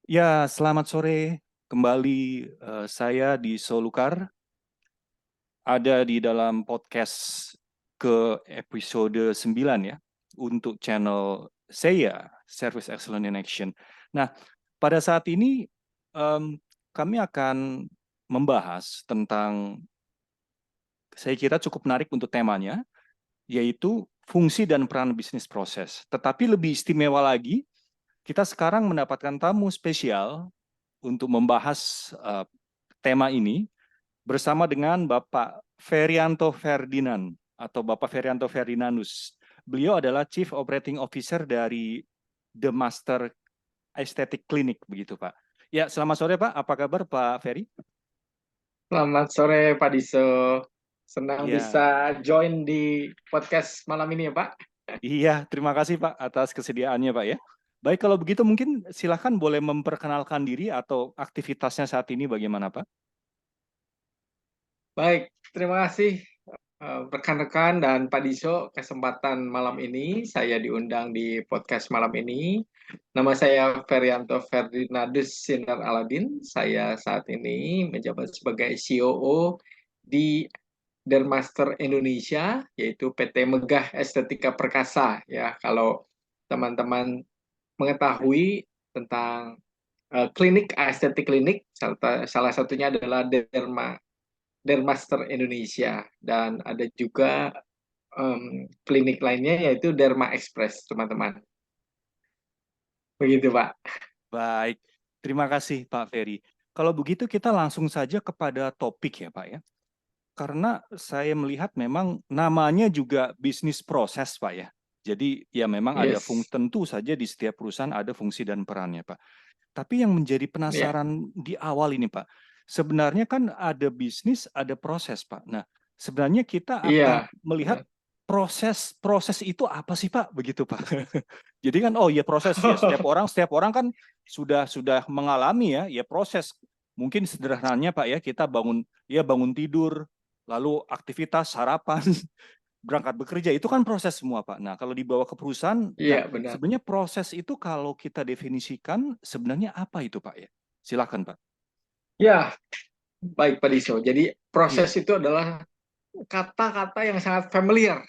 Ya, selamat sore. Kembali saya di Solukar, ada di dalam podcast ke episode 9 ya, untuk channel saya, Service Excellence in Action. Nah, pada saat ini kami akan membahas tentang, saya kira cukup menarik untuk temanya, yaitu fungsi dan peran bisnis proses. Tetapi lebih istimewa lagi, kita sekarang mendapatkan tamu spesial untuk membahas tema ini bersama dengan Bapak Ferianto Ferdinand atau Bapak Ferianto Ferdinandus. Beliau adalah Chief Operating Officer dari The Master Aesthetic Clinic, begitu Pak. Ya, selamat sore Pak. Apa kabar Pak Ferry? Selamat sore Pak Diso. Senang Iya, bisa join di podcast malam ini ya Pak. iya. Terima kasih Pak atas kesediaannya Pak ya. Baik, kalau begitu mungkin silahkan boleh memperkenalkan diri atau aktivitasnya saat ini bagaimana Pak? Baik, terima kasih rekan-rekan dan Pak Diso kesempatan malam ini. Saya diundang di podcast malam ini. Nama saya Ferianto Ferdinandus Sinar Aladin. Saya saat ini menjabat sebagai COO di Dermaster Indonesia, yaitu PT Megah Estetika Perkasa. Ya, kalau teman-teman mengetahui tentang klinik estetik klinik, salah satunya adalah Dermaster Indonesia, dan ada juga klinik lainnya yaitu Derma Express, teman-teman. Begitu, Pak. Baik, terima kasih Pak Ferry. Kalau begitu kita langsung saja kepada topik ya Pak ya. Karena saya melihat memang namanya juga bisnis proses, Pak ya. Jadi ya memang ada Yes. tentu saja di setiap perusahaan ada fungsi dan perannya, Pak. Tapi yang menjadi Ya. penasaran di awal ini, Pak, sebenarnya kan ada bisnis, ada proses, Pak. Nah, sebenarnya kita akan Iya. melihat Benar. proses itu apa sih, Pak? Begitu, Pak. Jadi kan oh ya proses ya setiap orang kan sudah mengalami ya proses. Mungkin sederhananya Pak ya, kita bangun tidur, lalu aktivitas sarapan, berangkat bekerja, itu kan proses semua Pak. Nah, kalau dibawa ke perusahaan, nah Iya, benar. sebenarnya proses itu kalau kita definisikan sebenarnya apa itu Pak ya? Silakan Pak. Ya, baik Pak Diso. Jadi proses Iya, itu adalah kata-kata yang sangat familiar,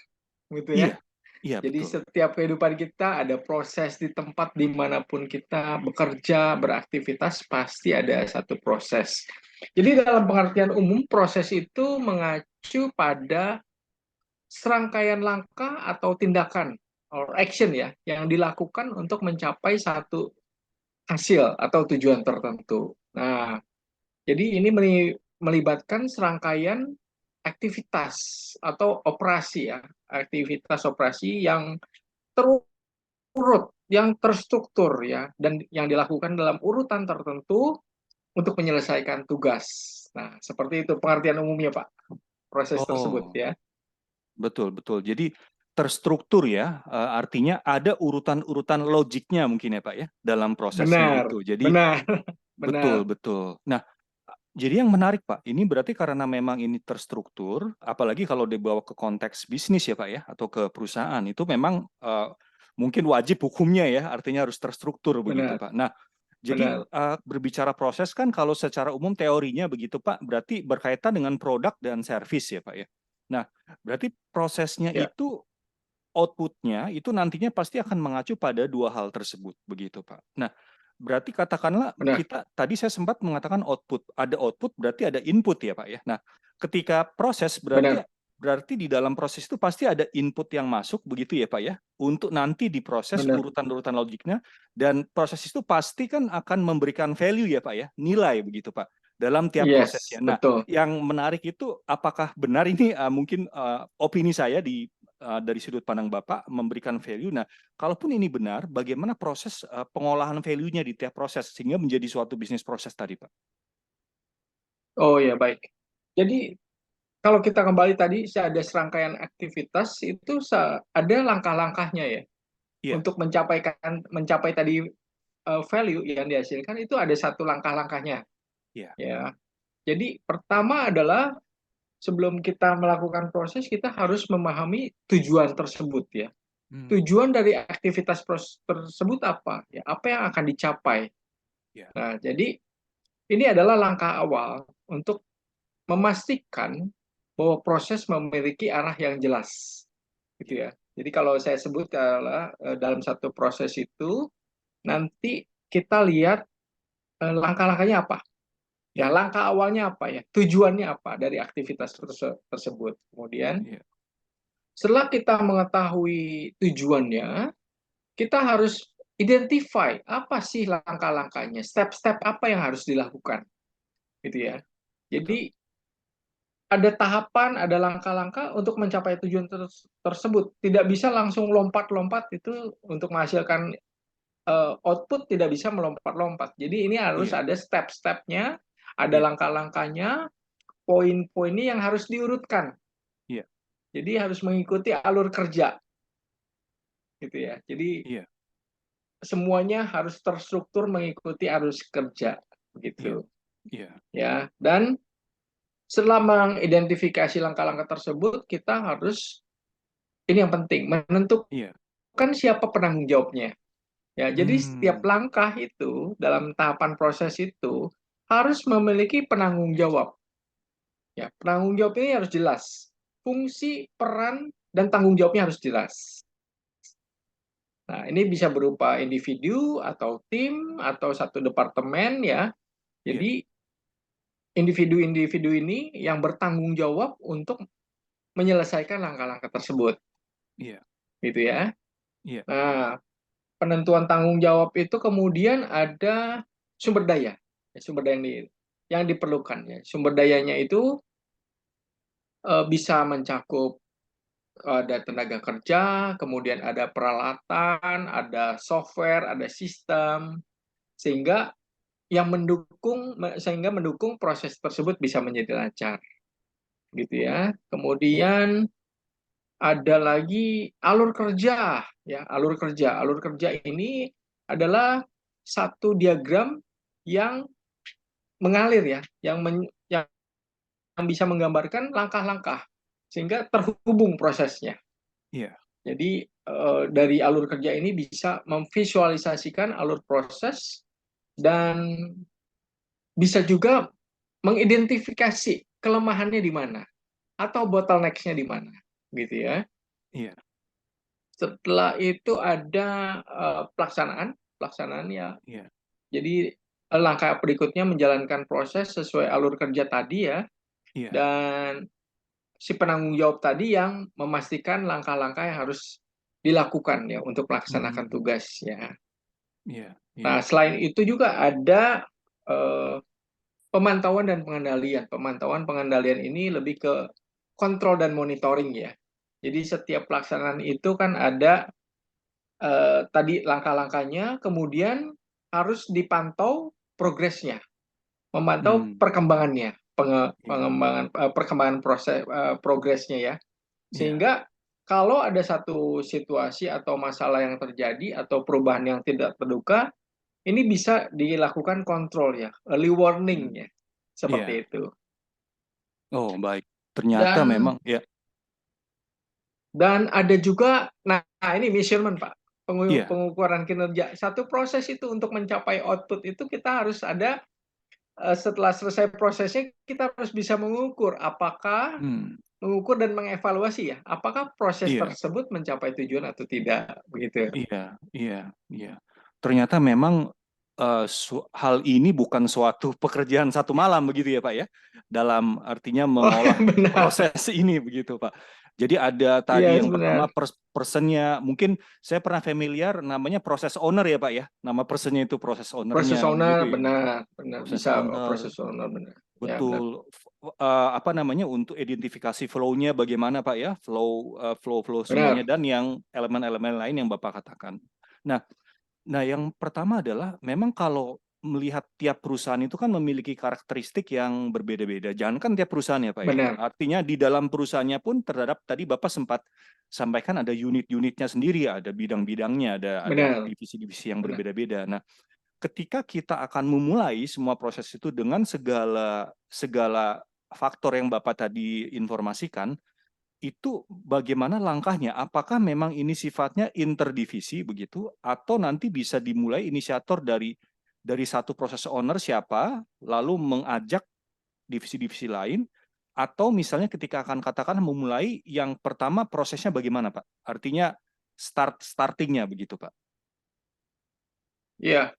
gitu iya, ya. iya Jadi betul. setiap kehidupan kita ada proses di tempat dimanapun kita bekerja, beraktivitas, pasti ada satu proses. Jadi dalam pengertian umum, proses itu mengacu pada serangkaian langkah atau tindakan or action ya yang dilakukan untuk mencapai satu hasil atau tujuan tertentu. Nah, jadi ini melibatkan serangkaian aktivitas atau operasi ya, aktivitas operasi yang terurut, yang terstruktur ya, dan yang dilakukan dalam urutan tertentu untuk menyelesaikan tugas. Nah, seperti itu pengertian umumnya, Pak, proses tersebut Oh, ya. betul, betul. Jadi terstruktur ya, artinya ada urutan-urutan logiknya mungkin ya Pak ya, dalam prosesnya Benar, itu. Jadi benar, betul, benar, betul. Nah, jadi yang menarik Pak, ini berarti karena memang ini terstruktur, apalagi kalau dibawa ke konteks bisnis ya Pak ya, atau ke perusahaan, itu memang mungkin wajib hukumnya ya, artinya harus terstruktur begitu benar, Pak. Nah, jadi benar. berbicara proses kan kalau secara umum teorinya begitu Pak, berarti berkaitan dengan produk dan servis ya Pak ya. Nah, berarti prosesnya Ya, itu output-nya itu nantinya pasti akan mengacu pada dua hal tersebut, begitu Pak. Nah, berarti katakanlah benar, kita tadi saya sempat mengatakan output, ada output berarti ada input ya Pak ya. Nah, ketika proses berarti benar. berarti di dalam proses itu pasti ada input yang masuk begitu ya Pak ya, untuk nanti diproses Benar. urutan-urutan logiknya dan proses itu pasti kan akan memberikan value ya Pak ya, nilai begitu Pak dalam tiap prosesnya. Yes, Nah, betul. yang menarik itu apakah benar ini mungkin opini saya dari sudut pandang Bapak memberikan value. Nah, kalaupun ini benar, bagaimana proses pengolahan value-nya di tiap proses sehingga menjadi suatu bisnis proses tadi, Pak? Oh ya, baik. Jadi kalau kita kembali tadi, ada serangkaian aktivitas itu ada langkah-langkahnya ya. Iya, Untuk mencapai tadi value yang dihasilkan itu ada satu langkah-langkahnya iya. ya. Jadi pertama adalah sebelum kita melakukan proses kita harus memahami tujuan tersebut ya. Hmm, Tujuan dari aktivitas tersebut apa? Ya, apa yang akan dicapai? Ya. Nah, jadi ini adalah langkah awal untuk memastikan bahwa proses memiliki arah yang jelas, gitu ya. Jadi kalau saya sebut adalah dalam satu proses itu Ya. nanti kita lihat langkah-langkahnya apa. Ya, Ya. langkah awalnya apa ya? Tujuannya apa dari aktivitas tersebut. Kemudian Ya. setelah kita mengetahui tujuannya, kita harus identify apa sih langkah-langkahnya, step-step apa yang harus dilakukan, gitu ya. Ya. Betul. Jadi ada tahapan, ada langkah-langkah untuk mencapai tujuan tersebut. Tidak bisa langsung lompat-lompat itu untuk menghasilkan output, tidak bisa melompat-lompat. Jadi ini harus Iya. ada step-stepnya, ada Iya. langkah-langkahnya, poin-poinnya yang harus diurutkan. Iya. Jadi harus mengikuti alur kerja, gitu ya. Jadi Iya. semuanya harus terstruktur mengikuti arus kerja, Iya. begitu Iya. ya. Dan setelah mengidentifikasi langkah-langkah tersebut, kita harus, ini yang penting, menentukan Iya. siapa penanggung jawabnya. Ya, jadi setiap Hmm. langkah itu dalam tahapan proses itu harus memiliki penanggung jawab. Ya, penanggung jawab ini harus jelas. Fungsi, peran, dan tanggung jawabnya harus jelas. Nah, ini bisa berupa individu atau tim atau satu departemen ya. Iya. Jadi individu-individu ini yang bertanggung jawab untuk menyelesaikan langkah-langkah tersebut, Iya. gitu ya. Iya. Nah, penentuan tanggung jawab itu kemudian ada sumber daya, sumber daya yang diperlukan ya. Sumber dayanya itu bisa mencakup ada tenaga kerja, kemudian ada peralatan, ada software, ada sistem, sehingga mendukung proses tersebut bisa menjadi lancar, gitu ya. Iya. Kemudian ada lagi alur kerja, ya alur kerja ini adalah satu diagram yang mengalir ya, yang bisa menggambarkan langkah-langkah sehingga terhubung prosesnya. Iya. Jadi dari alur kerja ini bisa memvisualisasikan alur proses dan bisa juga mengidentifikasi kelemahannya di mana atau bottleneck-nya di mana, gitu ya. Iya. Setelah itu ada pelaksanaan ya. Iya. Jadi langkah berikutnya menjalankan proses sesuai alur kerja tadi ya, Iya. dan si penanggung jawab tadi yang memastikan langkah-langkah yang harus dilakukan ya untuk melaksanakan Hmm. tugas ya. Iya. Nah, Iya. selain itu juga ada eh, pemantauan dan pengendalian. Pemantauan pengendalian ini lebih ke kontrol dan monitoring ya. Jadi setiap pelaksanaan itu kan ada tadi langkah-langkahnya, kemudian harus dipantau progresnya, memantau Hmm. perkembangannya, Iya. perkembangan proses progresnya ya. Iya. Sehingga kalau ada satu situasi atau masalah yang terjadi atau perubahan yang tidak terduga, ini bisa dilakukan kontrol ya, early warning Hmm. ya, seperti Iya. itu. Oh, baik. Ternyata Dan memang ya. ada juga, nah ini measurement Pak, Iya. pengukuran kinerja. Satu proses itu untuk mencapai output itu kita harus ada, setelah selesai prosesnya kita harus bisa Hmm. mengukur dan mengevaluasi ya, apakah proses Iya. tersebut mencapai tujuan atau tidak, begitu. Iya. Iya. Iya. Ternyata memang hal ini bukan suatu pekerjaan satu malam begitu ya Pak ya, dalam artinya Oh, mengolah benar. proses ini begitu Pak. Jadi ada Iya, tadi yang benar. pertama personnya, mungkin saya pernah familiar namanya proses owner ya Pak ya, nama personnya itu proses Proses ownernya owner, begitu ya, benar, benar. proses Bisa owner. proses owner, benar. Ya, benar. Betul. Apa namanya, untuk identifikasi flow-nya bagaimana Pak ya, flow semuanya, Benar. dan yang elemen-elemen lain yang Bapak katakan. Nah, yang pertama adalah memang kalau melihat tiap perusahaan itu kan memiliki karakteristik yang berbeda-beda. Jangankan tiap perusahaan ya Pak ya. Benar. Artinya di dalam perusahaannya pun terhadap, tadi Bapak sempat sampaikan ada unit-unitnya sendiri, ada bidang-bidangnya, ada Benar. divisi-divisi yang Benar. berbeda-beda. Nah, ketika kita akan memulai semua proses itu dengan segala segala faktor yang Bapak tadi informasikan, itu bagaimana langkahnya? Apakah memang ini sifatnya interdivisi begitu, atau nanti bisa dimulai inisiator dari satu proses owner siapa, lalu mengajak divisi-divisi lain, atau misalnya ketika akan katakan memulai yang pertama prosesnya bagaimana Pak? Artinya startingnya begitu Pak? Ya,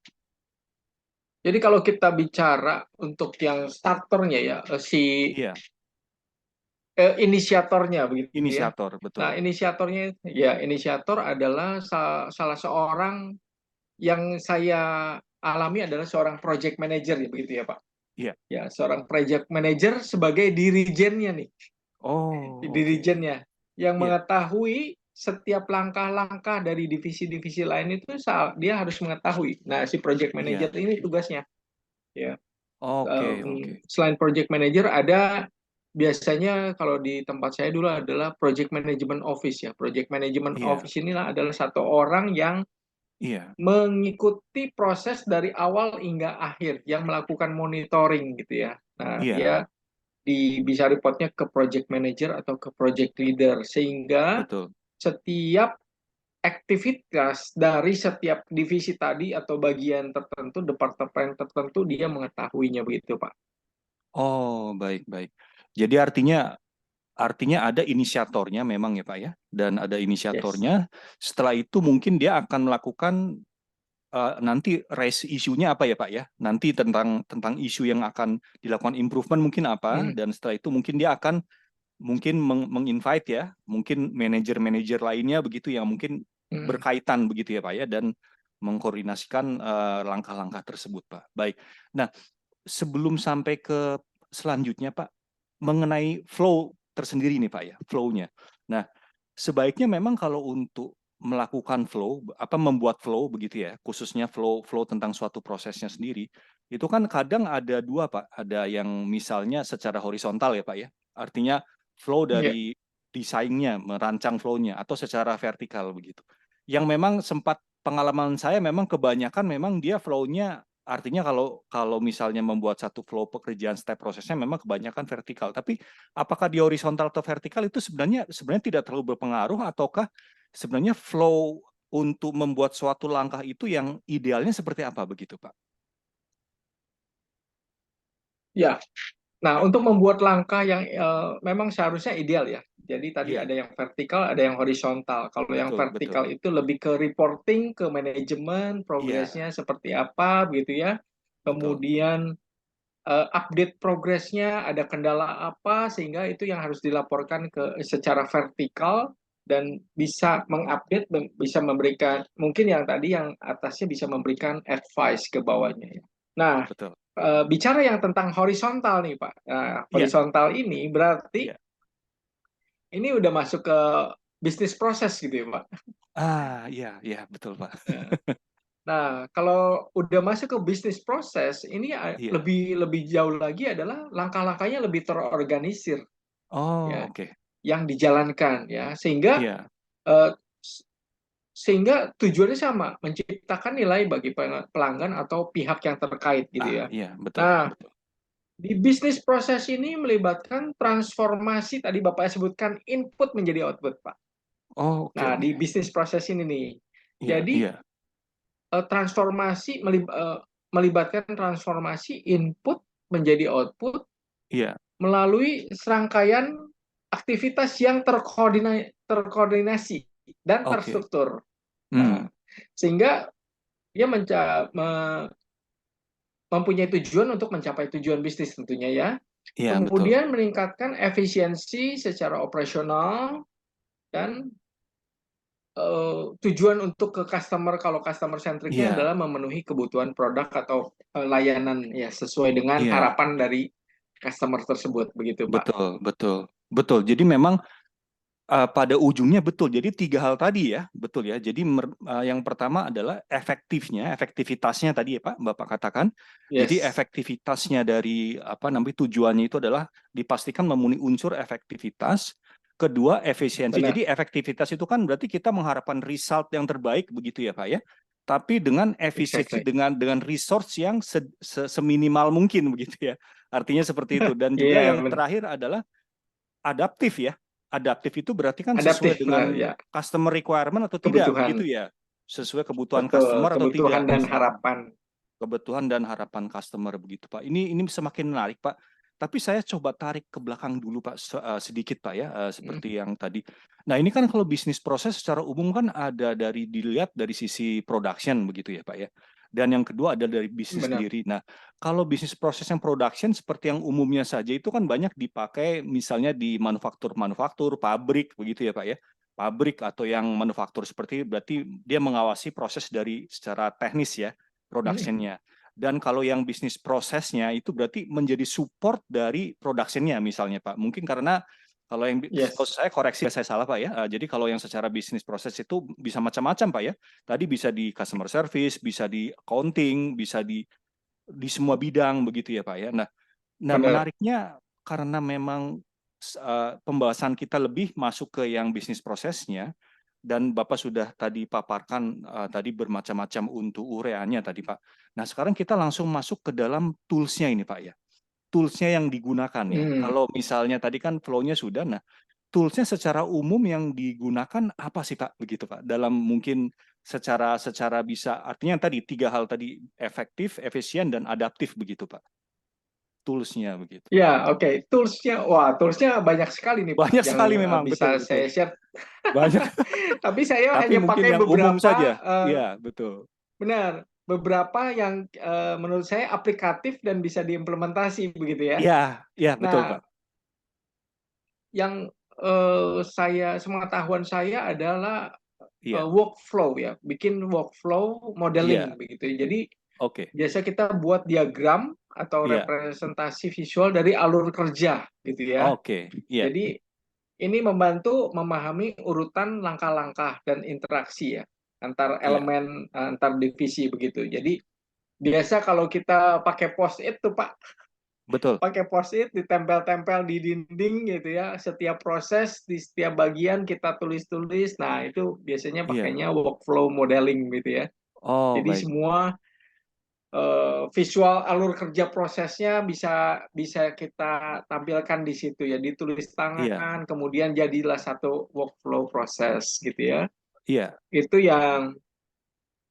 jadi kalau kita bicara untuk yang starternya ya, Iya, inisiatornya begitu ya. inisiator, Nah, betul. inisiator adalah salah seorang yang saya alami adalah seorang project manager ya begitu ya Pak. Iya. Ya, seorang project manager sebagai dirijennya nih, Oh, oke. dirijennya yang Iya, mengetahui setiap langkah-langkah dari divisi-divisi lain itu dia harus mengetahui. Nah, si project manager iya. ini tugasnya ya. Oke, oke. Selain project manager ada biasanya kalau di tempat saya dulu adalah project management office ya. Project management Iya, office inilah adalah satu orang yang iya, mengikuti proses dari awal hingga akhir, yang melakukan monitoring gitu ya. Nah, iya, dia bisa reportnya ke project manager atau ke project leader, sehingga betul. setiap aktivitas dari setiap divisi tadi atau bagian tertentu, departemen tertentu, dia mengetahuinya begitu, Pak. Oh, baik, baik. Jadi artinya ada inisiatornya memang ya Pak ya, dan ada Yes. inisiatornya. Setelah itu mungkin dia akan melakukan nanti raise isunya apa ya Pak ya? Nanti tentang isu yang akan dilakukan improvement mungkin apa, Hmm, dan setelah itu mungkin dia akan mungkin menginvite ya, mungkin manajer-manajer lainnya begitu yang mungkin hmm. berkaitan begitu ya Pak ya, dan mengkoordinasikan langkah-langkah tersebut Pak. Baik. Nah, sebelum sampai ke selanjutnya Pak, mengenai flow tersendiri nih Pak ya, flow-nya. Nah, sebaiknya memang kalau untuk melakukan flow, apa membuat flow begitu ya, khususnya flow tentang suatu prosesnya sendiri, itu kan kadang ada dua Pak, ada yang misalnya secara horizontal ya Pak ya, artinya flow Ya, dari desainnya, merancang flow-nya, atau secara vertikal begitu. Yang memang sempat pengalaman saya memang kebanyakan memang dia flow-nya. Artinya kalau misalnya membuat satu flow pekerjaan step prosesnya memang kebanyakan vertikal. Tapi apakah di horizontal atau vertikal itu sebenarnya tidak terlalu berpengaruh, ataukah sebenarnya flow untuk membuat suatu langkah itu yang idealnya seperti apa begitu, Pak? ya. Nah, untuk membuat langkah yang memang seharusnya ideal ya. Jadi tadi Iya, ada yang vertikal, ada yang horizontal. Kalau yang betul, betul. vertikal itu lebih ke reporting, ke manajemen, Iya, progresnya seperti apa, begitu ya. betul. Kemudian update progresnya, ada kendala apa, sehingga itu yang harus dilaporkan ke secara vertikal dan bisa mengupdate, bisa memberikan, mungkin yang tadi yang atasnya bisa memberikan advice ke bawahnya ya. Nah, Betul. bicara yang tentang horizontal nih Pak. Nah, Iya, horizontal ini berarti iya. ini udah masuk ke bisnis proses gitu ya Pak. Ah, iya, iya, betul, Pak. Nah, kalau udah masuk ke bisnis proses, ini Iya. lebih lebih jauh lagi adalah langkah-langkahnya lebih terorganisir Oh, ya, oke. yang dijalankan ya, sehingga Iya. eh, tujuannya sama, menciptakan nilai bagi pelanggan atau pihak yang terkait gitu Ah, ya. iya, betul, Nah, betul. di bisnis proses ini melibatkan transformasi, tadi Bapak sebutkan input menjadi output, Pak. Oh, oke, Nah, di oke. bisnis proses ini nih, Iya, jadi iya, transformasi melibatkan transformasi input menjadi output iya. melalui serangkaian aktivitas yang terkoordinasi dan Oke. terstruktur. Nah, Hmm, sehingga dia mempunyai tujuan untuk mencapai tujuan bisnis tentunya ya. iya, betul. Kemudian meningkatkan efisiensi secara operasional dan tujuan untuk ke customer, kalau customer centricnya Iya, adalah memenuhi kebutuhan produk atau layanan ya sesuai dengan iya. harapan dari customer tersebut begitu Pak. Betul, betul, betul. Jadi memang pada ujungnya betul. Jadi tiga hal tadi ya, betul ya. Jadi yang pertama adalah efektivitasnya tadi ya Pak, Bapak katakan. Jadi Yes, efektivitasnya dari apa namanya tujuannya itu adalah dipastikan memenuhi unsur efektivitas. Kedua, efisiensi. benar. Jadi efektivitas itu kan berarti kita mengharapkan result yang terbaik begitu ya Pak ya. Tapi dengan efisiensi, Exactly. dengan resource yang seminimal mungkin begitu ya. Artinya seperti itu. Dan juga Iya, yang benar. terakhir adalah adaptif ya. Adaptif itu berarti kan sesuai Adaptif, benar dengan ya. customer requirement atau tidak Kebutuhan, begitu ya. Sesuai kebutuhan betul, customer atau kebutuhan tidak dan misalnya. harapan. kebutuhan dan harapan customer begitu Pak. Ini semakin menarik Pak. Tapi saya coba tarik ke belakang dulu Pak sedikit Pak ya, seperti yang tadi. Nah ini kan kalau bisnis proses secara umum kan ada dilihat dari sisi production begitu ya Pak ya. Dan yang kedua ada dari bisnis Benar. sendiri. Nah kalau bisnis proses yang production seperti yang umumnya saja itu kan banyak dipakai misalnya di manufaktur, pabrik begitu ya Pak ya. Pabrik atau yang manufaktur seperti berarti dia mengawasi proses dari secara teknis ya production-nya. Dan kalau yang bisnis prosesnya itu berarti menjadi support dari production-nya misalnya Pak. Mungkin karena kalau yang kalau Yes. saya koreksi saya salah Pak ya. Jadi kalau yang secara bisnis proses itu bisa macam-macam Pak ya. Tadi bisa di customer service, bisa di accounting, bisa di semua bidang begitu ya Pak ya. Nah Benar. menariknya karena memang pembahasan kita lebih masuk ke yang bisnis prosesnya, dan Bapak sudah tadi paparkan tadi bermacam-macam untuk ureanya tadi Pak. Nah sekarang kita langsung masuk ke dalam tools-nya ini Pak ya. Tools-nya yang digunakan ya. Hmm. Kalau misalnya tadi kan flow-nya sudah, nah tools-nya secara umum yang digunakan apa sih Pak begitu Pak? Dalam mungkin secara bisa artinya tadi 3 hal tadi efektif, efisien dan adaptif begitu Pak. Tools-nya begitu. Ya, oke. Toolsnya banyak sekali nih Pak Banyak yang sekali memang betul bisa betul. saya share. Banyak Tapi saya tapi hanya mungkin pakai yang umum beberapa, saja. Iya, betul. benar, beberapa yang menurut saya aplikatif dan bisa diimplementasi begitu ya. Iya, iya betul Nah, Pak. yang sepengetahuan saya adalah Iya, workflow ya, bikin workflow iya, modeling begitu. Jadi oke, biasa kita buat diagram atau iya, representasi visual dari alur kerja gitu ya. oke, iya, Jadi ini membantu memahami urutan langkah-langkah dan interaksi ya antar iya, elemen, antar divisi begitu. Jadi biasa kalau kita pakai post-it tuh Pak, betul, pakai post-it ditempel-tempel di dinding gitu ya. Setiap proses di setiap bagian kita tulis-tulis. Nah, itu biasanya iya. pakainya workflow modeling gitu ya. Oh, Jadi baik, semua visual alur kerja prosesnya bisa bisa kita tampilkan di situ ya, ditulis iya, tangan, kemudian jadilah satu workflow proses gitu ya. iya, Itu yang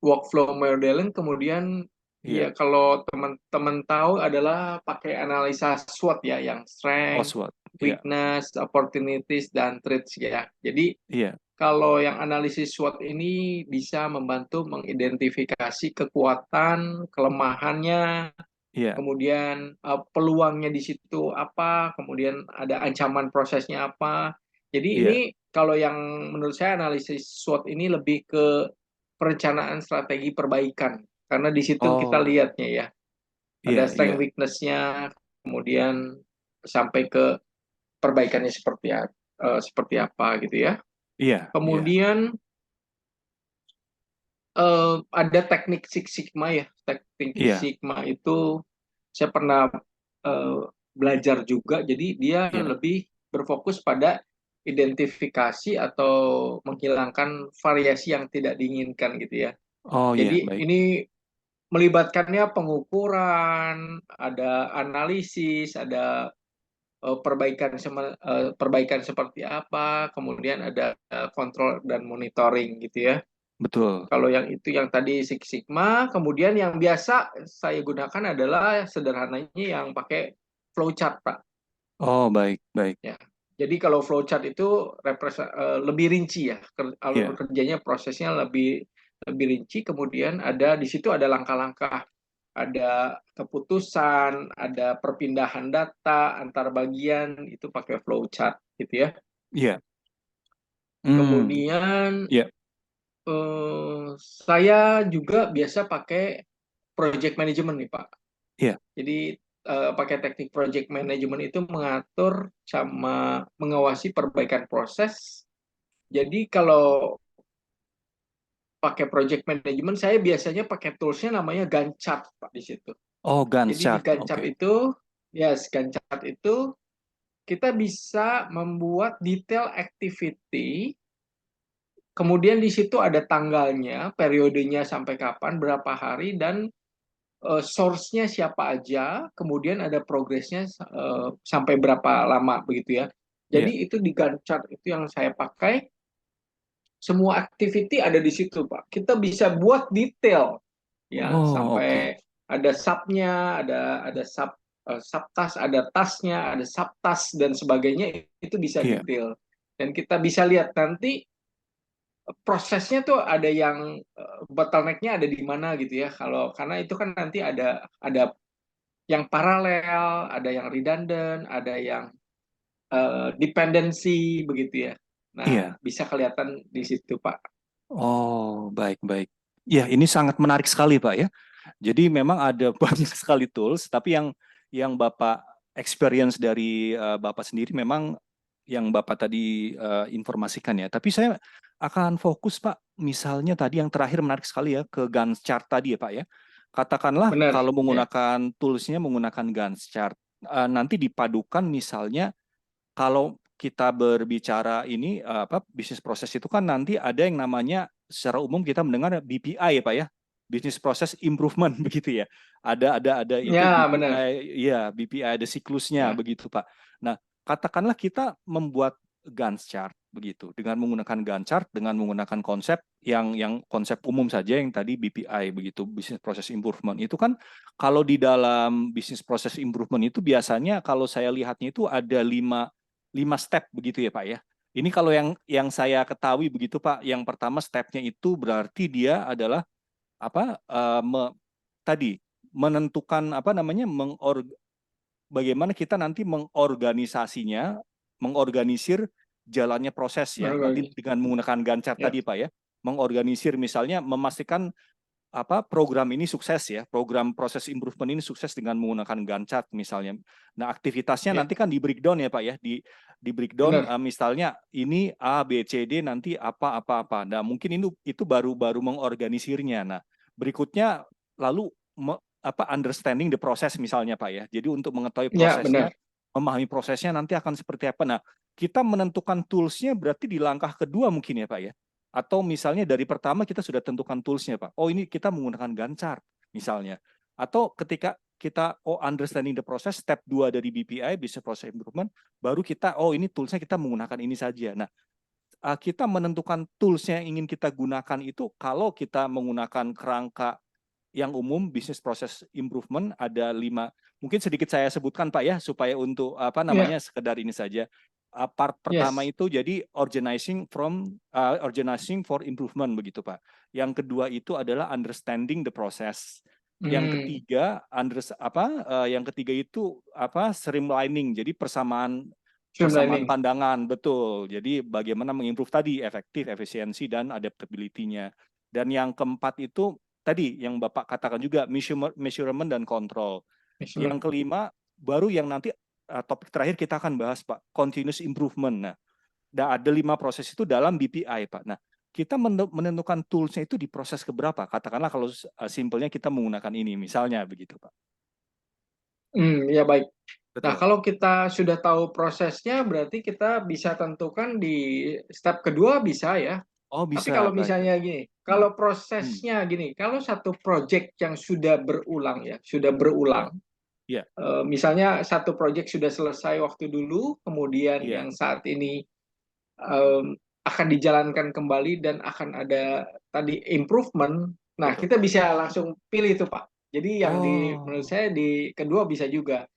workflow modeling. Kemudian iya. ya kalau teman-teman tahu adalah pakai analisa SWOT ya, yang strength, Oswald, iya, weakness, opportunities, dan threats ya. Jadi iya, kalau yang analisis SWOT ini bisa membantu mengidentifikasi kekuatan, kelemahannya, iya, kemudian peluangnya di situ apa, kemudian ada ancaman prosesnya apa. Jadi ini iya. kalau yang menurut saya analisis SWOT ini lebih ke perencanaan strategi perbaikan, karena di situ kita Oh, lihatnya ya, ada iya, strength iya, weakness-nya, kemudian sampai ke perbaikannya seperti apa gitu ya. iya, iya, Kemudian ada teknik Six Sigma ya. Teknik iya, Sigma itu saya pernah eh, belajar juga. Jadi dia iya. lebih berfokus pada identifikasi atau menghilangkan variasi yang tidak diinginkan gitu ya. Oh, iya, Jadi baik. ini melibatkannya pengukuran, ada analisis, ada perbaikan seperti apa, kemudian ada kontrol dan monitoring gitu ya. Betul. Kalau yang itu yang tadi Six Sigma, kemudian yang biasa saya gunakan adalah sederhananya yang pakai flowchart, Pak. Oh, baik, baik. Ya. Jadi kalau flowchart itu lebih rinci ya, alur Iya, kerjanya prosesnya lebih lebih rinci. Kemudian ada di situ ada langkah-langkah, ada keputusan, ada perpindahan data antar bagian itu pakai flowchart gitu ya. iya. Hmm, Kemudian iya, saya juga biasa pakai project management nih Pak. iya. Jadi pakai teknik project management itu mengatur sama mengawasi perbaikan proses. Jadi kalau pakai project management saya biasanya pakai toolsnya namanya Gantt chart Pak di situ. Oh, Gantt Jadi di chart, Gantt chart oke. itu, yes, Gantt chart itu kita bisa membuat detail activity. Kemudian di situ ada tanggalnya, periodenya sampai kapan, berapa hari, dan source-nya siapa aja, kemudian ada progresnya sampai berapa lama begitu ya. Iya. Jadi itu di Gantt chart itu yang saya pakai, semua activity ada di situ Pak. Kita bisa buat detail ya Oh, oke. sampai ada subnya, ada subtask, ada tasnya, ada subtask dan sebagainya, itu bisa Iya, detail. Dan kita bisa lihat nanti prosesnya tuh ada yang bottleneck-nya ada di mana gitu ya. Kalau karena itu kan nanti ada yang paralel, ada yang redundant, ada yang dependency begitu ya. Nah, iya. bisa kelihatan di situ, Pak. Oh, baik-baik. Ya, ini sangat menarik sekali, Pak ya. Jadi memang ada banyak sekali tools, tapi yang Bapak experience dari Bapak sendiri memang yang Bapak tadi informasikan ya. Tapi saya akan fokus, Pak, misalnya tadi yang terakhir menarik sekali ya, ke Gantt chart tadi ya, Pak ya. Katakanlah Benar, kalau ya. menggunakan toolsnya menggunakan Gantt chart, nanti dipadukan misalnya kalau kita berbicara ini apa bisnis proses itu kan nanti ada yang namanya secara umum kita mendengar BPI ya Pak ya, Business Process Improvement begitu ya. Ada itu Ya, benar. BPI ya, BPI ada siklusnya Ya. begitu Pak. Nah, katakanlah kita membuat Gantt chart begitu dengan menggunakan Gantt chart dengan menggunakan konsep yang konsep umum saja yang tadi BPI begitu, Business Process Improvement. Itu kan kalau di dalam Business Process Improvement itu biasanya kalau saya lihatnya itu ada lima step begitu ya Pak ya. Ini kalau yang saya ketahui begitu Pak, yang pertama stepnya itu berarti dia adalah apa tadi menentukan apa namanya bagaimana kita nanti mengorganisir jalannya proses ya. Nanti dengan menggunakan Gantt chart Ya. tadi Pak ya, mengorganisir misalnya memastikan apa program ini sukses ya, program proses improvement ini sukses dengan menggunakan Gantt chart misalnya. Nah, aktivitasnya Ya. nanti kan di breakdown ya Pak ya, di breakdown Benar. misalnya ini A B C D nanti apa. Nah, mungkin itu baru baru mengorganisirnya. Nah, berikutnya lalu understanding the process misalnya Pak ya. Jadi untuk mengetahui Ya, prosesnya, benar. memahami prosesnya nanti akan seperti apa. Nah, kita menentukan toolsnya berarti di langkah kedua mungkin ya Pak ya. Atau misalnya dari pertama kita sudah tentukan toolsnya, Pak. Oh, ini kita menggunakan Gantt chart, misalnya. Atau ketika kita understanding the process, step 2 dari BPI, Business Process Improvement, baru kita, oh ini toolsnya kita menggunakan ini saja. Nah, kita menentukan toolsnya yang ingin kita gunakan itu kalau kita menggunakan kerangka yang umum Business Process Improvement ada 5. Mungkin sedikit saya sebutkan Pak ya supaya untuk apa Ya. namanya sekedar ini saja. Part pertama Yes. itu jadi organizing for improvement begitu Pak. Yang kedua itu adalah understanding the process. Yang Hmm. ketiga yang ketiga itu apa streamlining. Jadi persamaan Streamlining. pandangan betul. Jadi bagaimana mengimprove tadi efektif, efisiensi dan adaptability-nya. Dan yang keempat itu tadi yang Bapak katakan juga measurement dan control. Yang Measurement. kelima baru yang nanti topik terakhir kita akan bahas Pak, continuous improvement. Nah, ada 5 proses itu dalam BPI Pak. Nah, kita menentukan toolsnya itu di proses keberapa? Katakanlah kalau simpelnya kita menggunakan ini, misalnya begitu Pak. Ya, baik. Nah, Betul. kalau kita sudah tahu prosesnya, berarti kita bisa tentukan di step kedua bisa ya. Oh Tapi bisa, kalau baik baik. misalnya gini, Hmm. kalau prosesnya gini, kalau satu project yang sudah berulang ya, sudah Ya, berulang, ya, misalnya satu project sudah selesai waktu dulu, kemudian ya, yang saat ini akan dijalankan kembali dan akan ada tadi improvement. Nah, betul. kita bisa langsung pilih itu, Pak. Jadi yang menurut Oh, saya di kedua bisa juga.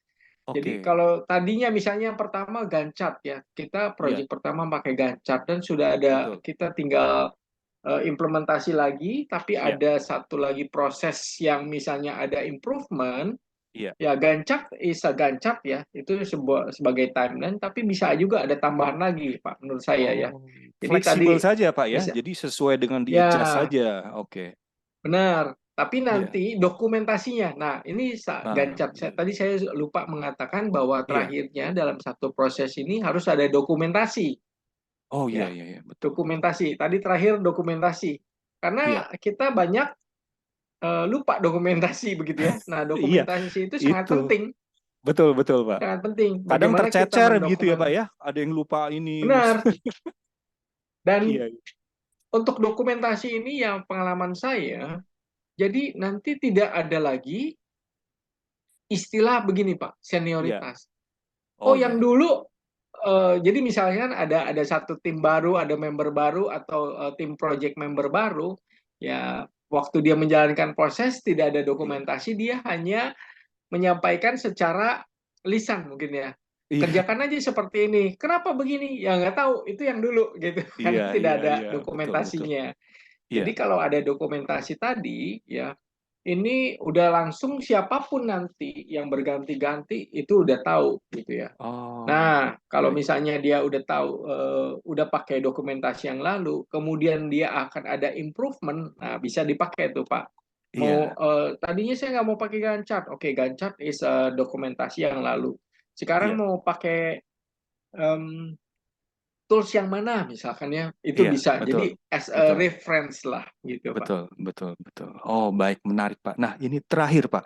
Jadi oke. kalau tadinya misalnya yang pertama Gantt chart ya, kita Ya, project pertama pakai Gantt chart dan sudah ada betul. kita tinggal implementasi lagi, tapi Ya, ada satu lagi proses yang misalnya ada improvement, iya. ya Gantt chart is a Gantt chart ya, itu sebagai timeline, tapi bisa juga ada tambahan lagi, Pak, menurut saya ya. Oh, Jadi tadi fleksibel saja Pak ya. bisa, Jadi sesuai dengan di-adjust ya saja. Oke. benar. Tapi Iya. nanti dokumentasinya, nah ini Gantt Nah, chart. Tadi saya lupa mengatakan bahwa iya. terakhirnya dalam satu proses ini harus ada dokumentasi, Oh iya ya iya iya betul betul. dokumentasi. Tadi terakhir dokumentasi, Iya. karena kita banyak lupa dokumentasi begitu ya. Nah, Iya, dokumentasi itu itu. Betul betul, Pak. sangat penting. Kadang Bagaimana kita tercecer begitu ya, Pak mendokumen ya. Ada yang lupa ini. benar. Dan Iya. untuk dokumentasi ini yang pengalaman saya, jadi nanti tidak ada lagi istilah begini Pak, Iya. senioritas. Oh, Oh yang iya. dulu jadi misalnya kan ada satu tim baru, ada member baru atau tim project member baru, ya waktu dia menjalankan proses tidak ada dokumentasi, dia hanya menyampaikan secara lisan mungkin ya. Iya, Kerjakan aja seperti ini. Kenapa begini? Ya nggak tahu. Itu yang dulu gitu. iya, Karena tidak iya, ada iya, betul, betul. dokumentasinya. Iya. Jadi kalau ada dokumentasi tadi, ya ini udah langsung siapapun nanti yang berganti-ganti itu udah tahu gitu ya. Oh, Nah, kalau baik. misalnya dia udah tahu, udah pakai dokumentasi yang lalu, kemudian dia akan ada improvement, nah bisa dipakai tuh Pak. Mau Iya. tadinya saya nggak mau pakai Gantt chart, oke Gantt chart is dokumentasi yang lalu. Sekarang Iya. mau pakai em, tools yang mana misalkan ya, itu Iya, bisa. betul. Jadi as a Betul. reference lah gitu Pak. Betul, betul, betul. Oh, baik, menarik, Pak. Nah, ini terakhir, Pak.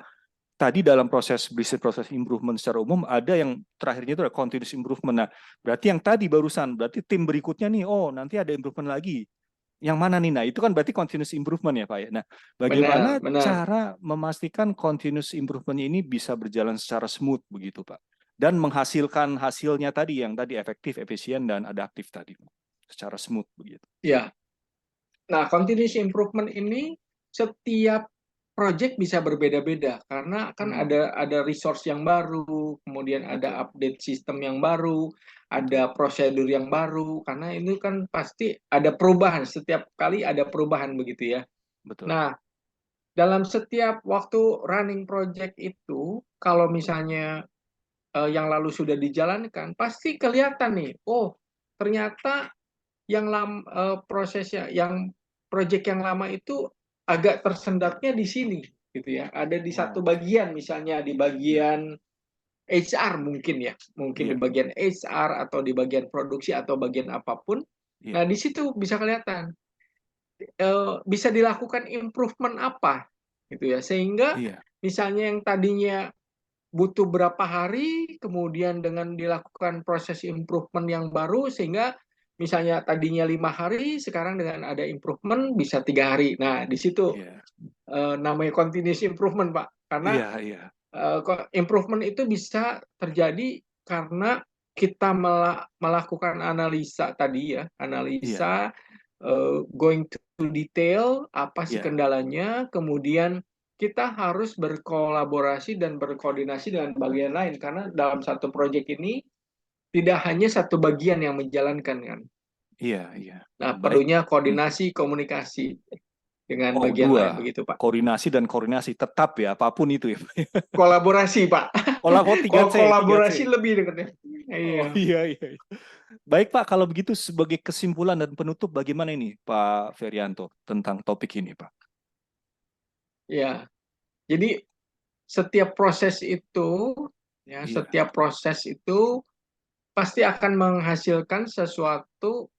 Tadi dalam proses business process improvement secara umum ada yang terakhirnya itu ada continuous improvement. Nah, berarti yang tadi barusan, berarti tim berikutnya nih, oh nanti ada improvement lagi. Yang mana nih? Nah, itu kan berarti continuous improvement ya, Pak ya. Nah, Benar, bagaimana benar. cara memastikan continuous improvement ini bisa berjalan secara smooth begitu, Pak? Dan menghasilkan hasilnya tadi yang tadi efektif, efisien dan adaptif tadi, Pak. Secara smooth begitu. Ya, nah, continuous improvement ini setiap project bisa berbeda-beda karena kan Hmm, ada resource yang baru, kemudian ada betul, update sistem yang baru, betul, ada prosedur yang baru karena ini kan pasti ada perubahan, setiap kali ada perubahan begitu ya. betul. Nah, dalam setiap waktu running project itu kalau misalnya yang lalu sudah dijalankan pasti kelihatan nih, oh ternyata prosesnya yang proyek yang lama itu agak tersendatnya di sini gitu ya. Ada di satu Oh, bagian misalnya di iya, bagian HR mungkin ya. Mungkin di iya, bagian HR atau di bagian produksi atau bagian apapun. iya, Nah, di situ bisa kelihatan bisa dilakukan improvement apa gitu ya. Sehingga iya, misalnya yang tadinya butuh berapa hari, kemudian dengan dilakukan proses improvement yang baru, sehingga misalnya tadinya 5 hari, sekarang dengan ada improvement bisa 3 hari. Nah, di situ iya, namanya continuous improvement, Pak. Karena iya, iya, improvement itu bisa terjadi karena kita melakukan analisa tadi ya, iya, analisa going to detail apa sih iya, kendalanya, kemudian kita harus berkolaborasi dan berkoordinasi dengan bagian lain karena dalam satu proyek ini tidak hanya satu bagian yang menjalankan kan. iya, iya. Nah, Baik. perlunya Hmm. koordinasi komunikasi dengan Oh, bagian lain dua. begitu, Pak. Koordinasi dan koordinasi tetap ya, apapun itu ya. Kolaborasi, Pak. Oh, Kalau 3C, 3C. kolaborasi lebih dekatnya. Oh, Iya, iya, iya, iya. Baik, Pak, kalau begitu sebagai kesimpulan dan penutup bagaimana ini, Pak Ferianto, tentang topik ini, Pak? iya. Jadi setiap proses itu ya, Iya, setiap proses itu pasti akan menghasilkan sesuatu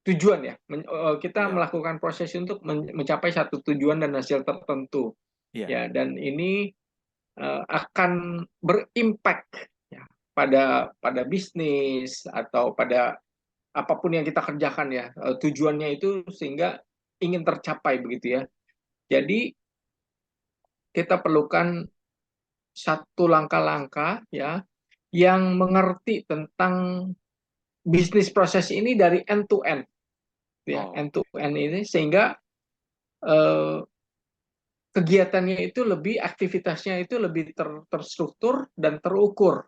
tujuan ya. Kita iya, melakukan proses untuk mencapai satu tujuan dan hasil tertentu iya, ya. Dan ini akan berimpact ya pada bisnis atau pada apapun yang kita kerjakan ya. Tujuannya itu sehingga ingin tercapai begitu ya. Jadi kita perlukan satu langkah-langkah ya yang mengerti tentang bisnis proses ini dari end to end ya, oh, end to end ini sehingga eh, kegiatannya itu lebih aktivitasnya itu lebih terstruktur dan terukur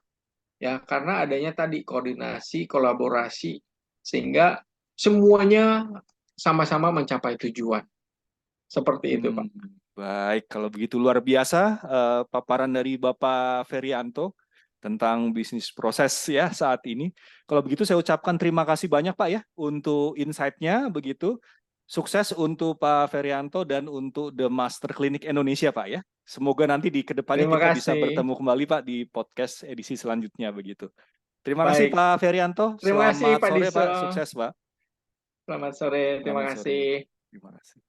ya karena adanya tadi koordinasi kolaborasi sehingga semuanya sama-sama mencapai tujuan seperti itu Pak. baik, kalau begitu luar biasa paparan dari Bapak Ferianto tentang bisnis proses ya saat ini. Kalau begitu saya ucapkan terima kasih banyak Pak ya untuk insight-nya begitu. Sukses untuk Pak Ferianto dan untuk The Master Clinic Indonesia Pak ya. Semoga nanti di kedepannya Terima kita bisa kasih. bertemu kembali Pak di podcast edisi selanjutnya begitu. Terima kasih Baik, Pak Ferianto. terima kasih Selamat Pak sore Diso. Pak. Sukses Pak. Selamat sore, terima Selamat sore. kasih. Terima kasih.